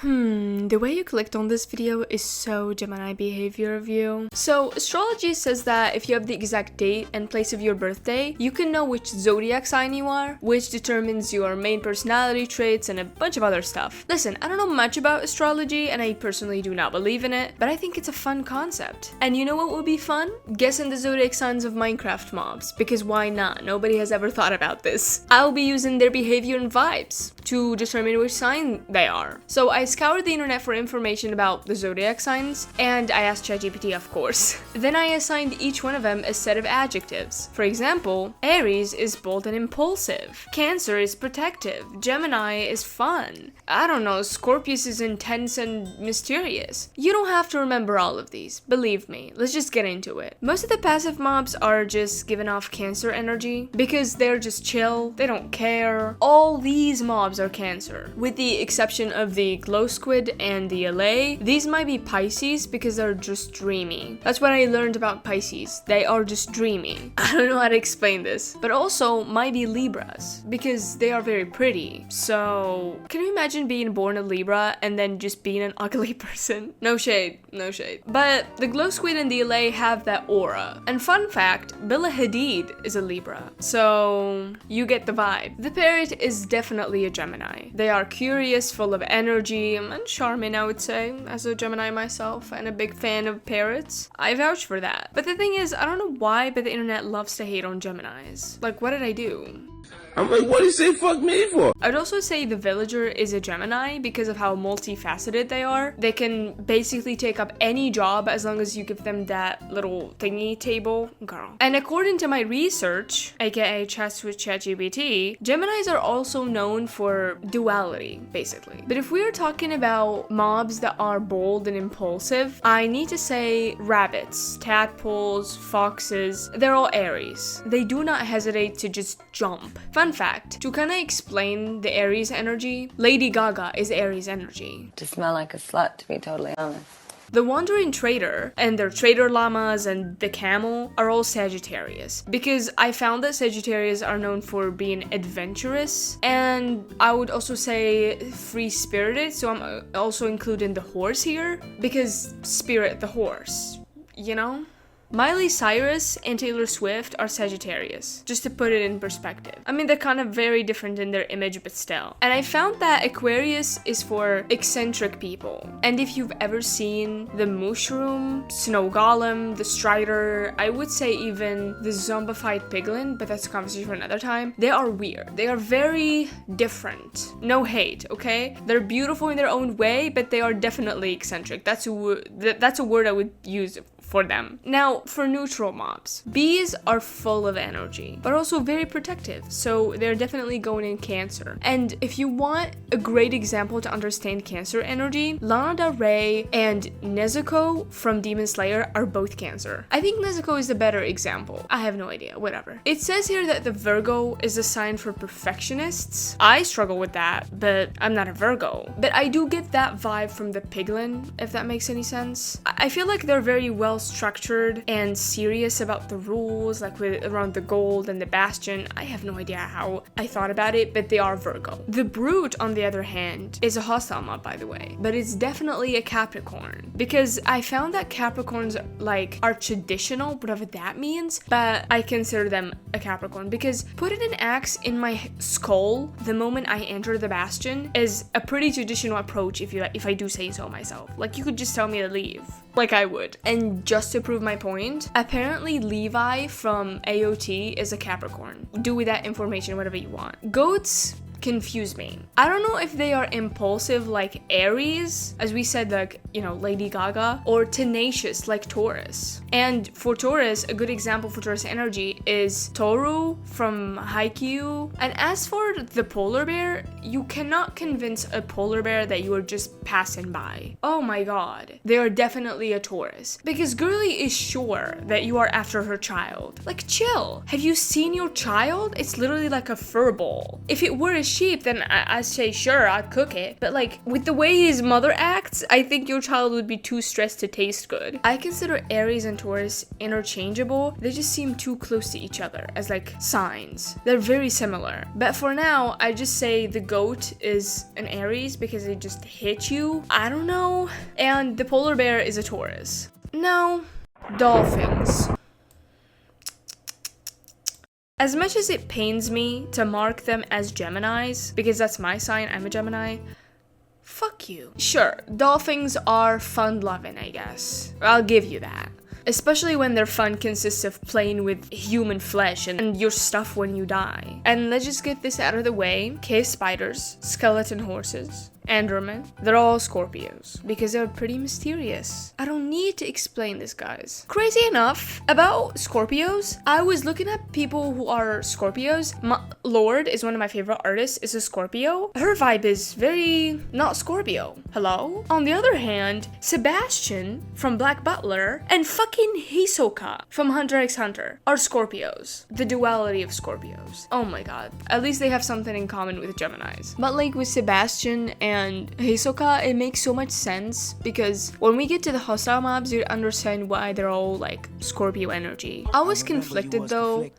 The way you clicked on this video is so Gemini behavior of you. So, astrology says that if you have the exact date and place of your birthday, you can know which zodiac sign you are, which determines your main personality traits and a bunch of other stuff. Listen, I don't know much about astrology and I personally do not believe in it, but I think it's a fun concept. And you know what would be fun? Guessing the zodiac signs of Minecraft mobs, because why not? Nobody has ever thought about this. I'll be using their behavior and vibes to determine which sign they are. So I scoured the internet for information about the zodiac signs, and I asked ChatGPT, of course. Then I assigned each one of them a set of adjectives. For example, Aries is bold and impulsive. Cancer is protective. Gemini is fun. I don't know, Scorpius is intense and mysterious. You don't have to remember all of these, believe me. Let's just get into it. Most of the passive mobs are just giving off Cancer energy because they're just chill, they don't care. All these mobs are Cancer, with the exception of the glow squid and the LA. These might be Pisces because they're just dreamy. That's what I learned about Pisces. They are just dreamy. I don't know how to explain this. But also might be Libras because they are very pretty. So can you imagine being born a Libra and then just being an ugly person? No shade, no shade. But the glow squid and the LA have that aura. And fun fact, Bella Hadid is a Libra. So you get the vibe. The parrot is definitely a Gemini. They are curious, full of energy, and charming, I would say, as a Gemini myself and a big fan of parrots. I vouch for that. But the thing is, I don't know why, but the internet loves to hate on Geminis. Like, what did I do? I'm like, what do you say fuck me for? I'd also say the villager is a Gemini because of how multifaceted they are. They can basically take up any job as long as you give them that little thingy table. Girl. And according to my research, aka chats with ChatGPT, Geminis are also known for duality, basically. But if we're talking about mobs that are bold and impulsive, I need to say rabbits, tadpoles, foxes, they're all Aries. They do not hesitate to just jump. Fun fact, to kind of explain the Aries energy, Lady Gaga is Aries energy. To smell like a slut, to be totally honest. The Wandering Trader and their trader llamas and the camel are all Sagittarius because I found that Sagittarius are known for being adventurous, and I would also say free-spirited, so I'm also including the horse here because spirit the horse, you know? Miley Cyrus and Taylor Swift are Sagittarius, just to put it in perspective. I mean, they're kind of very different in their image, but still. And I found that Aquarius is for eccentric people. And if you've ever seen the Mushroom, Snow Golem, the Strider, I would say even the zombified piglin, but that's a conversation for another time, they are weird. They are very different. No hate, okay? They're beautiful in their own way, but they are definitely eccentric. That's a word I would use for them. Now, for neutral mobs, bees are full of energy, but also very protective, so they're definitely going in Cancer. And if you want a great example to understand Cancer energy, Lana Del Rey and Nezuko from Demon Slayer are both Cancer. I think Nezuko is the better example. I have no idea, whatever. It says here that the Virgo is a sign for perfectionists. I struggle with that, but I'm not a Virgo. But I do get that vibe from the piglin, if that makes any sense. I feel like they're very well structured and serious about the rules, like around the gold and the bastion. I have no idea how I thought about it, but they are Virgo. The Brute, on the other hand, is a hostile mob, by the way, but it's definitely a Capricorn because I found that Capricorns are traditional, whatever that means, but I consider them a Capricorn because putting an axe in my skull the moment I enter the bastion is a pretty traditional approach if I do say so myself. Like, you could just tell me to leave, like I would. And just to prove my point, apparently Levi from AOT is a Capricorn. Do with that information whatever you want. Goats confuse me. I don't know if they are impulsive like Aries, as we said, Lady Gaga, or tenacious like Taurus. And for Taurus, a good example for Taurus energy is Toru from Haikyuu. And as for the polar bear, you cannot convince a polar bear that you are just passing by. Oh my god, they are definitely a Taurus. Because girly is sure that you are after her child. Like, chill. Have you seen your child? It's literally like a fur ball. If it were a cheap, then I say sure, I'd cook it. But like, with the way his mother acts, I think your child would be too stressed to taste good. I consider Aries and Taurus interchangeable. They just seem too close to each other as like signs. They're very similar. But for now, I just say the goat is an Aries because it just hit you. I don't know. And the polar bear is a Taurus. No. Dolphins. As much as it pains me to mark them as Geminis, because that's my sign, I'm a Gemini, fuck you. Sure, dolphins are fun-loving, I guess. I'll give you that. Especially when their fun consists of playing with human flesh and your stuff when you die. And let's just get this out of the way. Cave spiders, skeleton horses, Endermen, they're all Scorpios because they're pretty mysterious. I don't need to explain this, guys. Crazy enough, about Scorpios, I was looking at people who are Scorpios. Lorde is one of my favorite artists, is a Scorpio. Her vibe is very not Scorpio. Hello? On the other hand, Sebastian from Black Butler and fucking Hisoka from Hunter x Hunter are Scorpios. The duality of Scorpios. Oh my god. At least they have something in common with Geminis. But like with Sebastian and Hisoka, it makes so much sense because when we get to the hostile mobs, you understand why they're all like Scorpio energy. I was conflicted though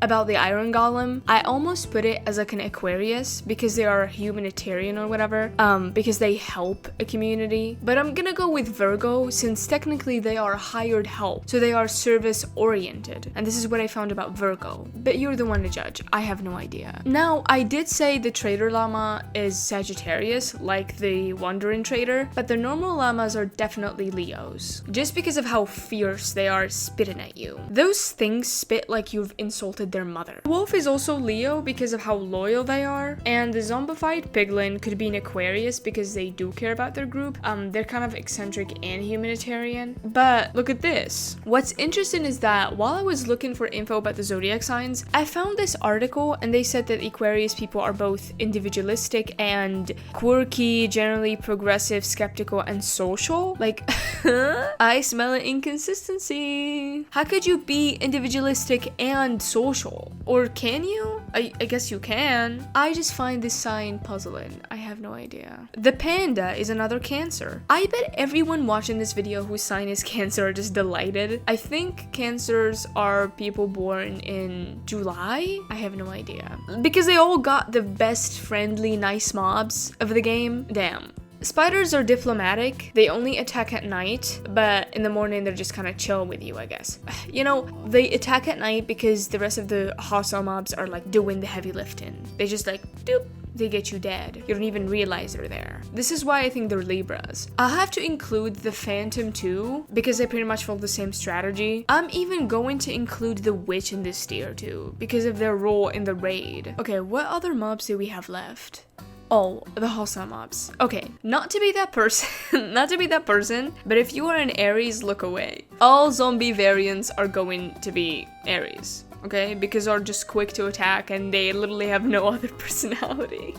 about the Iron Golem. I almost put it as like an Aquarius because they are humanitarian or whatever, because they help a community. But I'm gonna go with Virgo since technically they are hired help, so they are service oriented. And this is what I found about Virgo. But you're the one to judge. I have no idea. Now, I did say the Trader Llama is Sagittarius, like the Wandering Trader, but the normal llamas are definitely Leos, just because of how fierce they are spitting at you. Those things spit like you've insulted their mother. Wolf is also Leo because of how loyal they are, and the zombified piglin could be an Aquarius because they do care about their group. They're kind of eccentric and humanitarian. But look at this. What's interesting is that while I was looking for info about the zodiac signs, I found this article and they said that Aquarius people are both individualistic and quirky, generally progressive, skeptical, and social. Like, I smell an inconsistency. How could you be individualistic and social? Or can you? I guess you can. I just find this sign puzzling. I have no idea. The panda is another Cancer. I bet everyone watching this video whose sign is Cancer are just delighted. I think Cancers are people born in July? I have no idea. Because they all got the best friendly nice mobs of the game. Damn. Spiders are diplomatic. They only attack at night, but in the morning they're just kind of chill with you, I guess. You know, they attack at night because the rest of the hostile mobs are like doing the heavy lifting. They just like, doop, they get you dead. You don't even realize they're there. This is why I think they're Libras. I'll have to include the Phantom too, because they pretty much follow the same strategy. I'm even going to include the Witch in this tier too, because of their role in the raid. Okay, what other mobs do we have left? Oh, the hostile mobs. Okay, not to be that person, but if you are an Aries, look away. All zombie variants are going to be Aries, okay? Because they're just quick to attack and they literally have no other personality.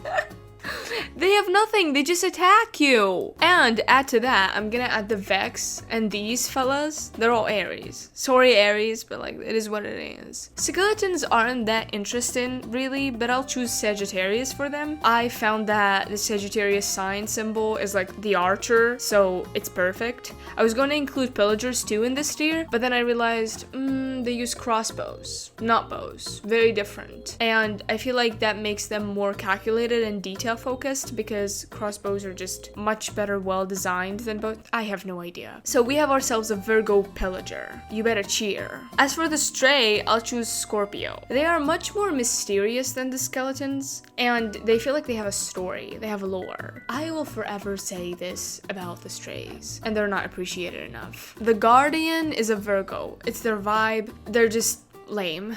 They have nothing, they just attack you. And add to that, I'm gonna add the Vex and these fellas, they're all Aries. Sorry Aries, but like, it is what it is. Skeletons aren't that interesting, really, but I'll choose Sagittarius for them. I found that the Sagittarius sign symbol is like the archer, so it's perfect. I was gonna include pillagers too in this tier, but then I realized, they use crossbows, not bows. Very different. And I feel like that makes them more calculated and detail focused because crossbows are just much better well designed than both. I have no idea. So we have ourselves a Virgo pillager. You better cheer. As for the stray, I'll choose Scorpio. They are much more mysterious than the skeletons and they feel like they have a story. They have lore. I will forever say this about the strays and they're not appreciated enough. The guardian is a Virgo. It's their vibe. They're just lame.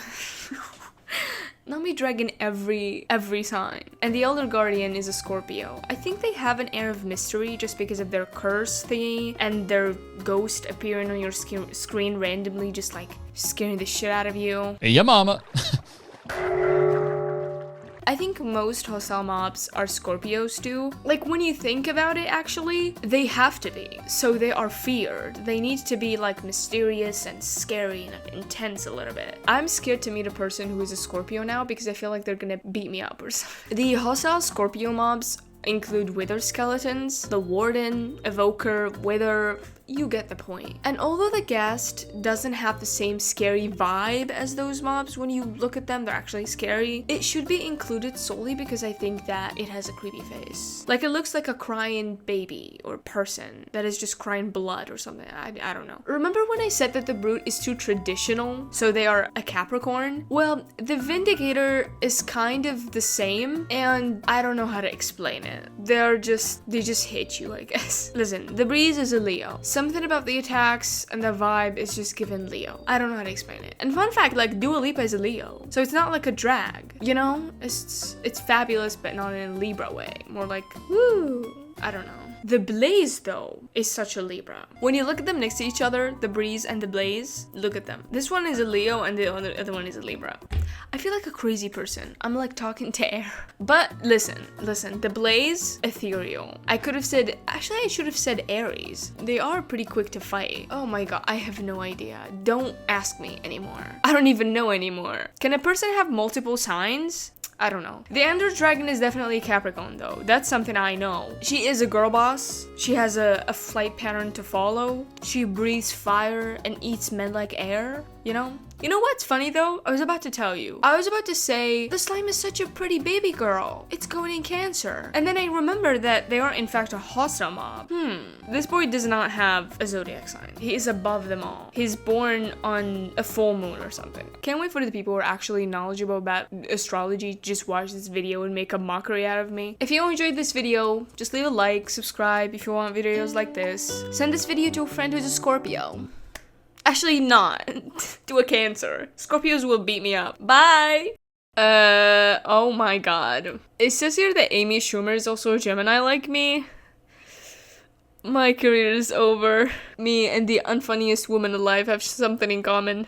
Not me dragging every sign. And the Elder Guardian is a Scorpio. I think they have an air of mystery just because of their curse thingy and their ghost appearing on your screen randomly, just like scaring the shit out of you. Hey, ya mama. I think most hostile mobs are Scorpios too. Like when you think about it, actually, they have to be. So they are feared. They need to be like mysterious and scary and intense a little bit. I'm scared to meet a person who is a Scorpio now because I feel like they're gonna beat me up or something. The hostile Scorpio mobs include wither skeletons, the warden, evoker, wither. You get the point. And although the guest doesn't have the same scary vibe as those mobs, when you look at them, they're actually scary. It should be included solely because I think that it has a creepy face. Like it looks like a crying baby or person that is just crying blood or something. I don't know. Remember when I said that the Brute is too traditional, so they are a Capricorn? Well, the Vindicator is kind of the same, and I don't know how to explain it. They just hate you, I guess. Listen, the Breeze is a Leo. Something about the attacks and the vibe is just given Leo. I don't know how to explain it. And fun fact, like Dua Lipa is a Leo, so it's not like a drag, you know? It's fabulous, but not in a Libra way. More like, woo, I don't know. The Blaze, though, is such a Libra. When you look at them next to each other, the Breeze and the Blaze, look at them. This one is a Leo and the other one is a Libra. I feel like a crazy person. I'm like talking to air. But listen, the Blaze, ethereal. I should have said Aries. They are pretty quick to fight. Oh my god, I have no idea. Don't ask me anymore. I don't even know anymore. Can a person have multiple signs? I don't know. The Ender Dragon is definitely Capricorn though. That's something I know. She is a girl boss. She has a flight pattern to follow. She breathes fire and eats men like air, you know? You know what's funny though? I was about to tell you. I was about to say, the slime is such a pretty baby girl. It's going in Cancer. And then I remember that they are in fact a hostile mob. This boy does not have a zodiac sign. He is above them all. He's born on a full moon or something. Can't wait for the people who are actually knowledgeable about astrology just watch this video and make a mockery out of me. If you enjoyed this video, just leave a like, subscribe if you want videos like this. Send this video to a friend who's a Scorpio. Actually not. To a Cancer. Scorpios will beat me up. Bye! Oh my god. It says here that Amy Schumer is also a Gemini like me. My career is over. Me and the unfunniest woman alive have something in common.